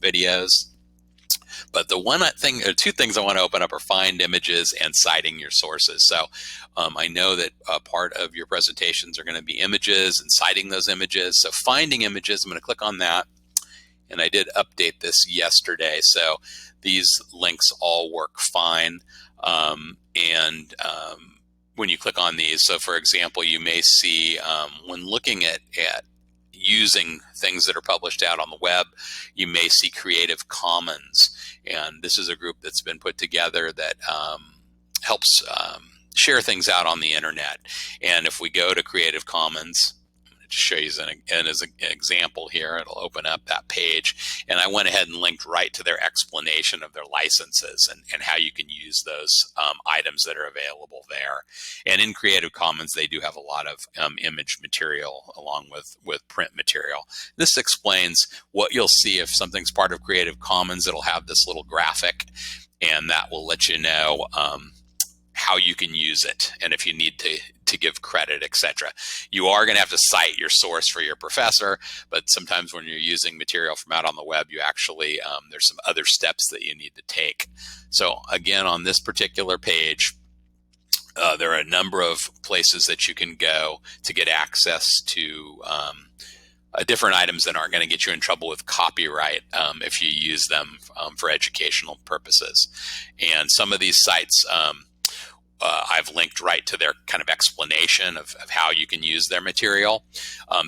videos. But the one thing, or two things I want to open up are find images and citing your sources. So I know that part of your presentations are going to be images and citing those images. So finding images, I'm going to click on that. And I did update this yesterday. So these links all work fine. When you click on these, so for example, you may see when looking at using things that are published out on the web, you may see Creative Commons. And this is a group that's been put together that helps share things out on the internet. And if we go to Creative Commons, to show you as an example here, it'll open up that page. And I went ahead and linked right to their explanation of their licenses and how you can use those items that are available there. And in Creative Commons, they do have a lot of image material along with print material. This explains what you'll see if something's part of Creative Commons. It'll have this little graphic, and that will let you know how you can use it and if you need to give credit, etc. You are going to have to cite your source for your professor, but sometimes when you're using material from out on the web, you actually, there's some other steps that you need to take. So again, on this particular page, there are a number of places that you can go to get access to different items that aren't going to get you in trouble with copyright if you use them for educational purposes. And some of these sites, I've linked right to their kind of explanation of how you can use their material.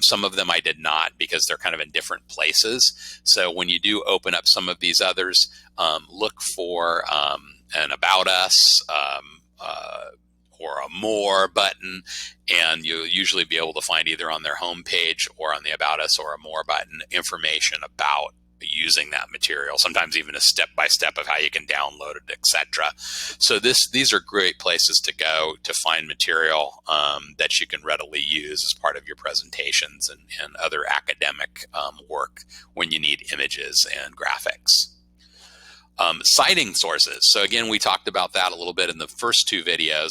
Some of them I did not because they're kind of in different places. So when you do open up some of these others, look for an About Us or a More button, and you'll usually be able to find either on their homepage or on the About Us or a More button information about using that material, sometimes even a step-by-step of how you can download it, etc. So these are great places to go to find material that you can readily use as part of your presentations and other academic work when you need images and graphics. Citing sources. So again, we talked about that a little bit in the first two videos.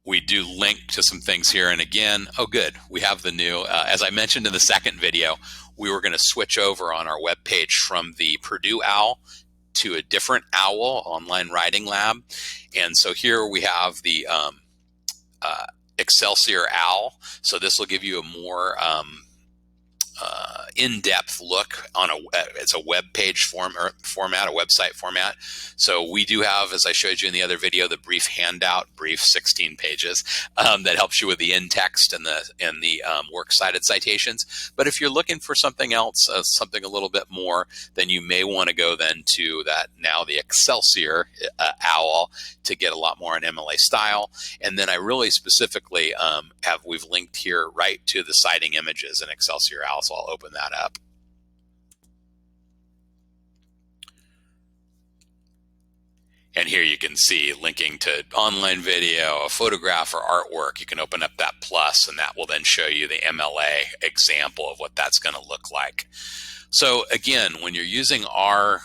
We do link to some things here. And again, oh good, we have the new, as I mentioned in the second video, we were going to switch over on our webpage from the Purdue OWL to a different OWL, Online Writing Lab. And so here we have the Excelsior OWL. So this will give you a more in-depth look on it's a web page format, a website format. So we do have, as I showed you in the other video, the brief handout, brief 16 pages that helps you with the in-text and the works cited citations. But if you're looking for something else, something a little bit more, then you may want to go then to that now the Excelsior OWL to get a lot more on MLA style. And then I really specifically we've linked here right to the citing images in Excelsior OWL. So I'll open that up. And here you can see linking to online video, a photograph, or artwork. You can open up that plus, and that will then show you the MLA example of what that's going to look like. So again, when you're using our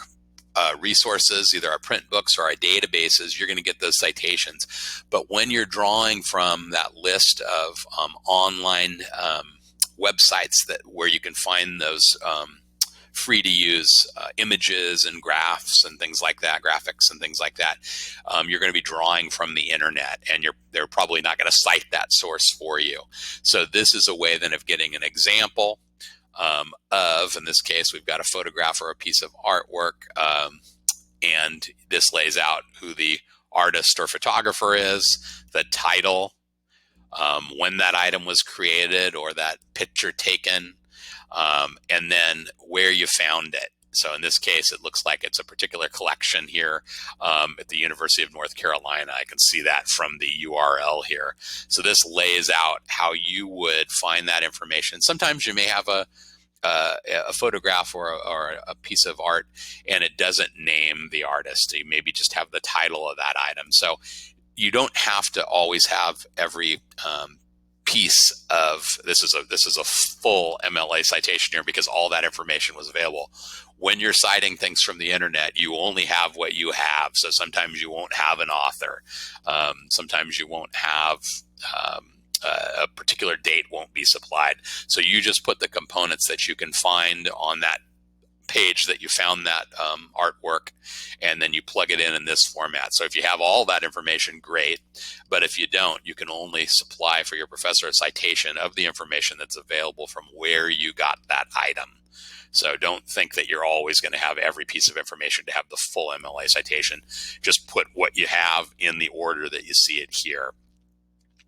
resources, either our print books or our databases, you're going to get those citations. But when you're drawing from that list of online websites where you can find those free to use images and graphs and things like that, graphics and things like that, you're going to be drawing from the internet, and they're probably not going to cite that source for you. So this is a way then of getting an example in this case, we've got a photograph or a piece of artwork, and this lays out who the artist or photographer is, the title, when that item was created or that picture taken, and then where you found it. So in this case, it looks like it's a particular collection here at the University of North Carolina. I can see that from the URL here. So this lays out how you would find that information. Sometimes you may have a photograph or a piece of art, and it doesn't name the artist. You maybe just have the title of that item. So you don't have to always have every piece of this is a full MLA citation here because all that information was available. When you're citing things from the internet, you only have what you have. So sometimes you won't have an author. Sometimes you won't have a particular date won't be supplied. So you just put the components that you can find on that page that you found that artwork, and then you plug it in this format. So if you have all that information, great. But if you don't, you can only supply for your professor a citation of the information that's available from where you got that item. So don't think that you're always going to have every piece of information to have the full MLA citation. Just put what you have in the order that you see it here.